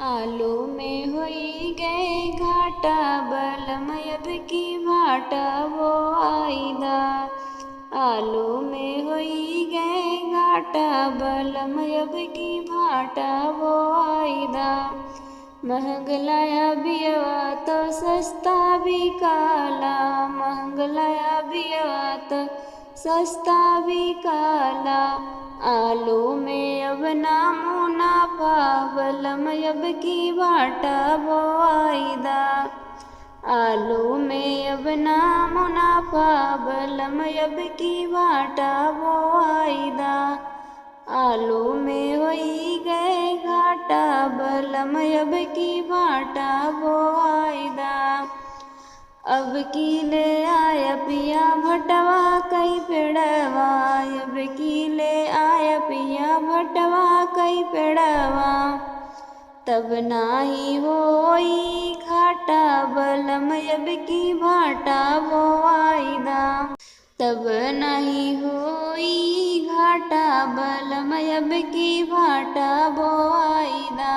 आलू में होई गए घाटा बलम अब की भाटा वो आईदा। आलू में होई गए घाटा बलम अब की भाटा वो आईदा। महंगलाया बियवा तो सस्ता भी काला, महंगलाया बियवा तो सस्ता भी काला। आलू में अब ना मुनाफा बलम अब की भाटा वो आईदा। आलू में अब ना मुनाफा बलम अब की भाटा वो आईदा। आलू में होई गए घाटा बलम अब की भाटा वो आईदा। अब की ले आया पिया भटवा कई पेड़वा, अब की ले आया पिया भटवा कई पेड़वा। तब नाही होई घाटा बलम अब की भाटा वो आईदा। तब नहीं होई घाटा बलम अब की भाटा वो आईदा।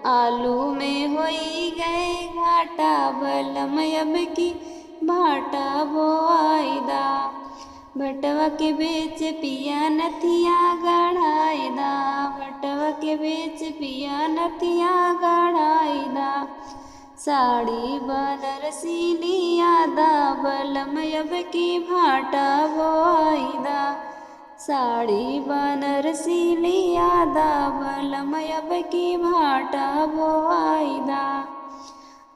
आलू में होई गए घाटा बलम अब की भाटा वो आईदा। भटवा के बेच पिया नथिया गढ़ाईदा, भटवा के बेच पिया नथिया गढ़ाईदा। साड़ी बनारसी लियादा बलम अब की भाटा वो आईदा। साड़ी बनारसी लियादा बलम अब की भाटा वो आईदा।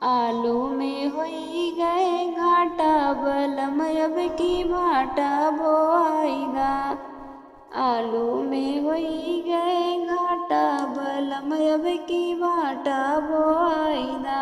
आलू में होई गए घाटा बलम अब की भाटा वो आईदा। आलू में होई गए घाटा बलम अब की भाटा वो आईदा।